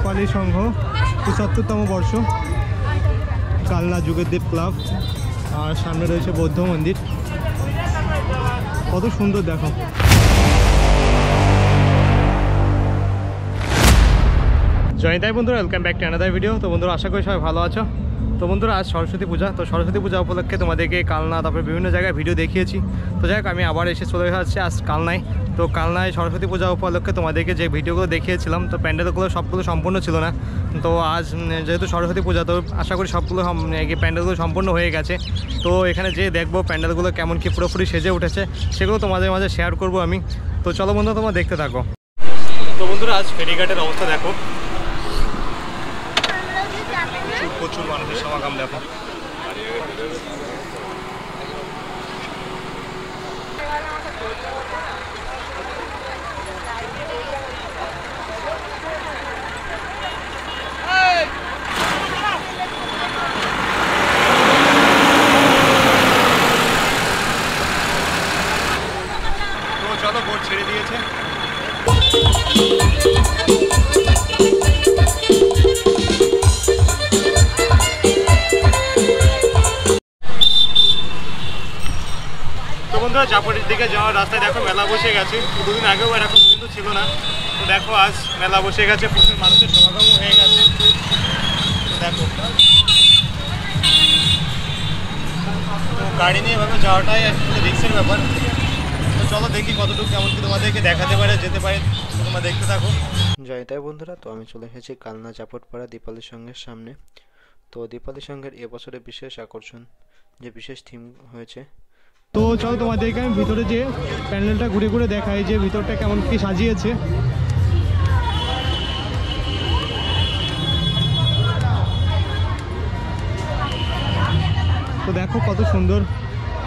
দীপালি সংঘ ৭৫তম বর্ষ, কালনা যুগেরদেব ক্লাব, আর সামনে রয়েছে বৌদ্ধ মন্দির। কত সুন্দর দেখো। জয়তাই বন্ধুরা, welcome back to another video. তো বন্ধুরা, আশা করি সবাই ভালো আছো। তো বন্ধুরা, আজ সরস্বতী পূজা। তো সরস্বতী পূজা উপলক্ষে তোমাদেরকে কালনা, তারপরে বিভিন্ন জায়গায় ভিডিও দেখিয়েছি। তো যাই হোক, আমি আবার এসে চলে যাচ্ছি আজ কালনায়। তো কালনায় সরস্বতী পূজা উপলক্ষে তোমাদেরকে যে ভিডিওগুলো দেখিয়েছিলাম, তো প্যান্ডেলগুলো সবগুলো সম্পূর্ণ ছিল না। তো আজ যেহেতু সরস্বতী পূজা, তো আশা করি সবগুলো প্যান্ডেলগুলো সম্পূর্ণ হয়ে গেছে। তো এখানে যে দেখবো প্যান্ডেলগুলো কেমন কি পুরোপুরি সেজে উঠেছে, সেগুলো তোমাদের মাঝে শেয়ার করব আমি। তো চলো বন্ধুরা, তোমরা দেখতে থাকো। তো বন্ধুরা, আজ ফেরিঘাটের অবস্থা দেখো, প্রচুর মানুষের সমাগম দেখো। তো চলো, বোট ছেড়ে দিয়েছে। বন্ধুরা, চাপড়ির দিকে যাওয়ার রাস্তায় দেখো মেলা বসে গেছে। দুদিন আগেও এরকম কিন্তু ছিল না। তো দেখো, আজ মেলা বসে গেছে, প্রচুর মানুষের সমাগম হয়ে গেছে। তো দেখো, তো গাড়ি নিয়ে এভাবে যাওয়াটাই একটা রিস্কের ব্যাপার। তো চলো দেখি কতটুকু কেমন কি তোমাদেরকে দেখাতে পারে, যেতে পারে। তোমরা দেখতে থাকো। জয়তাই বন্ধুরা, তো আমি চলে এসেছি কালনা চাপটপাড়া দীপালি সংঘের সামনে। তো দীপালি সংঘের এবছরে বিশেষ আকর্ষণ, যে বিশেষ থিম হয়েছে। তো চলো তোমাদেরকে আমি ভিতরে যে প্যান্ডেলটা ঘুরে ঘুরে দেখাই, যে ভিতরটা কেমন কি সাজিয়েছে। তো দেখো কত সুন্দর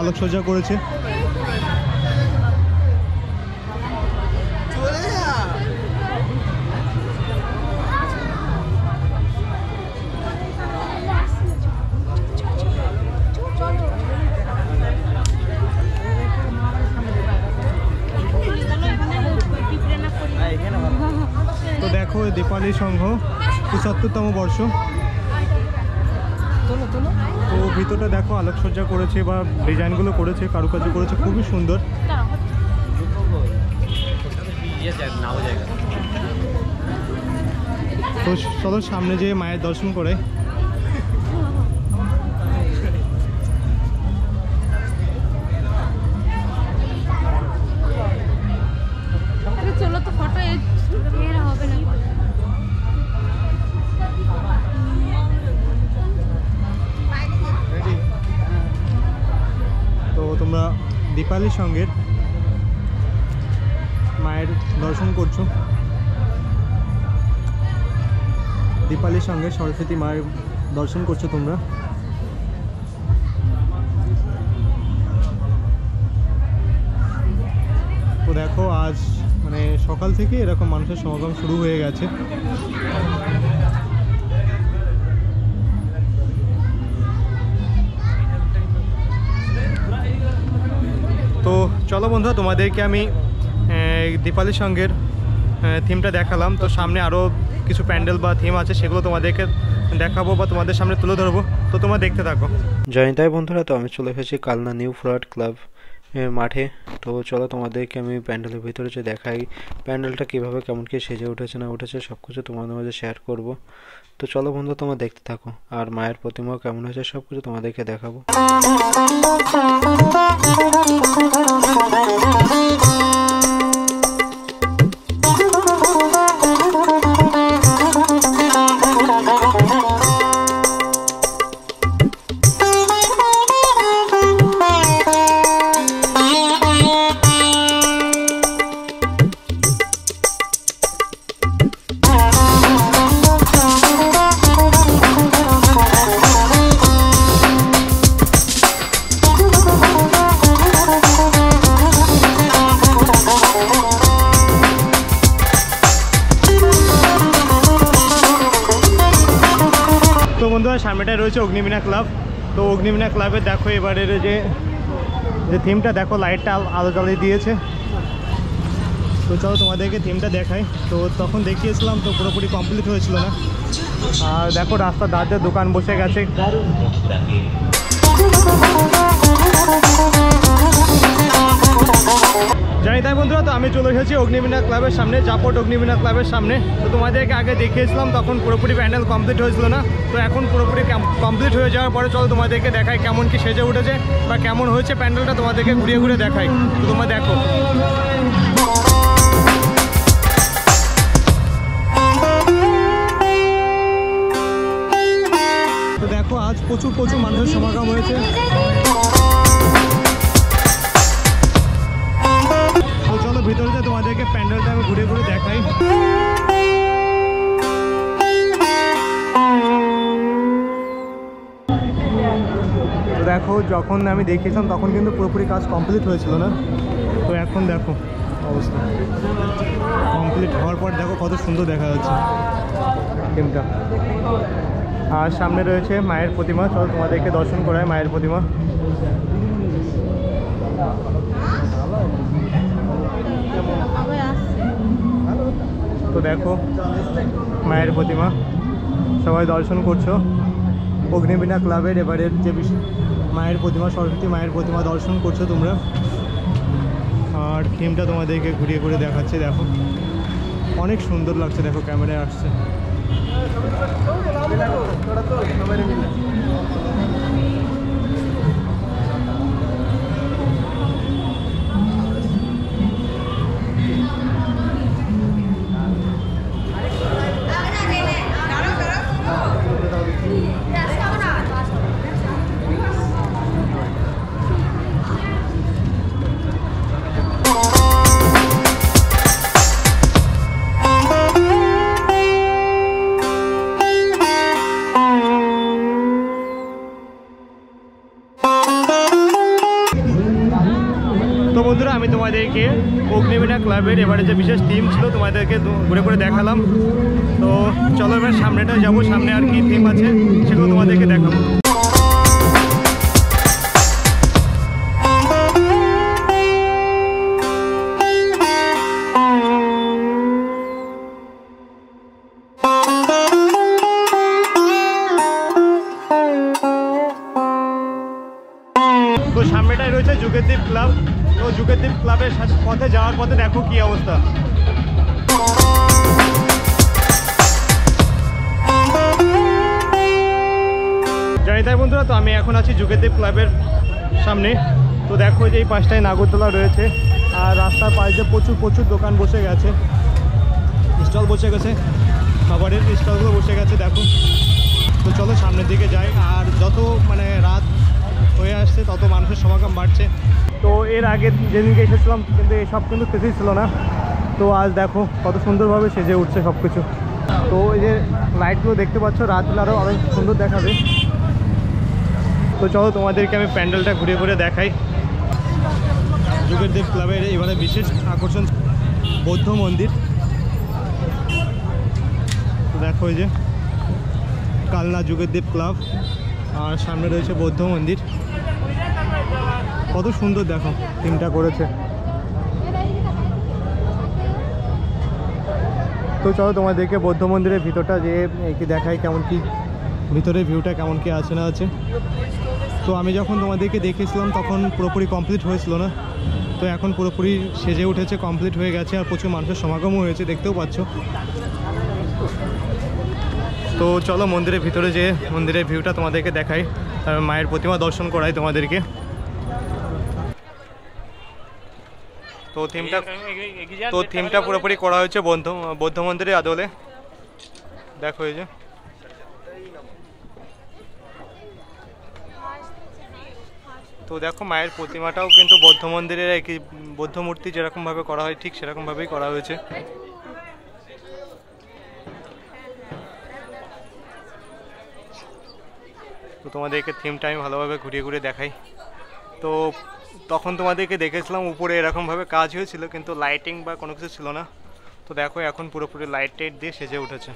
আলোকসজ্জা করেছে। তো দেখো, দীপালি সংঘ ৭৫তম বর্ষ। তো ভিতরটা দেখো, আলোকসজ্জা করেছে বা ডিজাইনগুলো করেছে, কারুকার্য করেছে, খুবই সুন্দর। তো চলো সামনে যেয়ে মায়ের দর্শন করে। তো তোমরা দীপালি সংঘের মায়ের দর্শন করছো। দীপালি সংঘের সরস্বতী মায়ের দর্শন করছো তোমরা। তো দেখো, আজ মানে সকাল থেকে এরকম মানুষের সমাগম শুরু হয়ে গেছে। তো চলো বন্ধুরা, তোমাদেরকে আমি দীপালি সংঘের থিমটা দেখালাম। তো সামনে আরও কিছু প্যান্ডেল বা থিম আছে, সেগুলো তোমাদেরকে দেখাবো বা তোমাদের সামনে তুলে ধরবো। তো তোমরা দেখতে থাকো। জয়তাই বন্ধুরা, তো আমি চলে এসেছি কালনা নিউ ফরওয়ার্ড ক্লাব মাঠে। তো চলো তোমাদেরকে আমি প্যান্ডেলের ভিতরে যে দেখাই, প্যান্ডেলটা কীভাবে কেমন কি সেজে উঠেছে না উঠেছে সব কিছু তোমাদের মাঝে শেয়ার করব। তো চলো বন্ধু, তোমরা দেখতে থাকো। আর মায়ের প্রতিমাও কেমন হয়েছে সব কিছু তোমাদেরকে দেখাবো। বন্ধুরা, সামনেটায় রয়েছে অগ্নিবীণা ক্লাব। তো অগ্নিবীণা ক্লাবে দেখো এবারের যে থিমটা দেখো, লাইটটা আলো জ্বালিয়ে দিয়েছে। তো চলো তোমাদেরকে থিমটা দেখাই। তো তখন দেখিয়েছিলাম, তো পুরোপুরি কমপ্লিট হয়েছিল না। আর দেখো রাস্তার ধারে দোকান বসে গেছে। জানি তাই বন্ধুরা, তো আমি চলে এসেছি অগ্নিবীণা ক্লাবের সামনে, জাপট অগ্নিবীণা ক্লাবের সামনে। তো তোমাদেরকে আগে দেখিয়েছিলাম, তখন পুরোপুরি প্যান্ডেল কমপ্লিট হয়েছিল না। তো এখন পুরোপুরি কমপ্লিট হয়ে যাওয়ার পরে চলো তোমাদেরকে দেখাই কেমন কি সেজে উঠেছে বা কেমন হয়েছে প্যান্ডেলটা, তোমাদেরকে ঘুরিয়ে ঘুরে দেখাই। তো তোমরা দেখো। তো দেখো আজ প্রচুর মানুষের সমাগম হয়েছে। তো চলো ভিতরে যে তোমাদেরকে প্যান্ডেলটা আমি ঘুরে ঘুরে দেখাই। তো দেখো যখন আমি দেখিয়েছিলাম তখন কিন্তু পুরোপুরি কাজ কমপ্লিট হয়েছিল না। তো এখন দেখো অবস্থা কমপ্লিট হওয়ার পর দেখো কত সুন্দর দেখা যাচ্ছে থিমটা। আর সামনে রয়েছে মায়ের প্রতিমা, চলো তোমাদেরকে দর্শন করায় মায়ের প্রতিমা। তো দেখো মায়ের প্রতিমা, সবাই দর্শন করছো অগ্নিবীণা ক্লাবের এবারের যে মায়ের প্রতিমা, সরস্বতী মায়ের প্রতিমা দর্শন করছো তোমরা। আর থিমটা তোমাদেরকে ঘুরিয়ে ঘুরে দেখাচ্ছে, দেখো অনেক সুন্দর লাগছে, দেখো ক্যামেরায় আসছে। তো বন্ধুরা আমি তোমাদেরকে অগ্নিবীণা ক্লাবের এবারে যে বিশেষ থিম ছিল তোমাদেরকে ঘুরে ঘুরে দেখালাম। তো চলো এবার সামনেটা যাবো, সামনে আর কি থিম আছে সেগুলো তোমাদেরকে দেখাবো। তো সামনেটাই রয়েছে যুগেরদ্বীপ ক্লাব। তো যুগেরদ্বীপ ক্লাবের পথে যাওয়ার পথে দেখো কি অবস্থা। জানি তাই বন্ধুরা, তো আমি এখন আছি যুগেরদ্বীপ ক্লাবের সামনে। তো দেখো যে এই পাশটায় নাগরদোলা রয়েছে, আর রাস্তার পাশ দিয়ে প্রচুর দোকান বসে গেছে, স্টল বসে গেছে, খাবারের স্টলগুলো বসে গেছে দেখো। তো চলো সামনের দিকে যাই। আর যত রাত হয়ে আসছে তত মানুষের সমাগম বাড়ছে। তো এর আগে যেদিনকে এসেছিলাম কিন্তু এসব কিন্তু কিছুই ছিল না। তো আজ দেখো কত সুন্দরভাবে সেজে উঠছে সব কিছু। তো এই যে লাইটগুলো দেখতে পাচ্ছ, রাত হলে আরও অনেক সুন্দর দেখাবে। তো চলো তোমাদেরকে আমি প্যান্ডেলটা ঘুরে ঘুরে দেখাই। যুগেরদ্বীপ ক্লাবের এবারে বিশেষ আকর্ষণ বৌদ্ধ মন্দির। তো দেখো এই যে কালনা যুগেরদ্বীপ ক্লাব, আর সামনে রয়েছে বৌদ্ধ মন্দির। কত সুন্দর দেখো থিমটা করেছে। তো চলো তোমাদেরকে বৌদ্ধ মন্দিরের ভিতরটা যে কি দেখাই, কেমন কি ভিতরের ভিউটা কেমন কি আছে না আছে। তো আমি যখন তোমাদেরকে দেখেছিলাম তখন পুরোপুরি কমপ্লিট হয়েছিল না। তো এখন পুরোপুরি সেজে উঠেছে, কমপ্লিট হয়ে গেছে, আর প্রচুর মানুষের সমাগমও হয়েছে, দেখতেও পাচ্ছ। তো চলো মন্দিরের ভিতরে যে মন্দিরের ভিউটা তোমাদেরকে দেখাই, তারপর মায়ের প্রতিমা দর্শন করাই তোমাদেরকে। তো থিমটা পুরোপুরি করা হয়েছে বৌদ্ধ মন্দিরের আদলে। দেখো এই যে তো দেখো মায়ের প্রতিমাটাও কিন্তু বৌদ্ধ মন্দিরের একই বৌদ্ধ মূর্তি যেরকমভাবে করা হয় ঠিক সেরকমভাবেই করা হয়েছে। তো তোমাদেরকে থিমটা আমি ভালোভাবে ঘুরিয়ে ঘুরিয়ে দেখাই। তো তখন তোমাদেরকে দেখেছিলাম উপরে এরকমভাবে কাজ হয়েছিল, কিন্তু লাইটিং বা কোনো কিছু ছিল না। তো দেখো এখন পুরোপুরি লাইট টাইট দিয়ে সেজে উঠেছে।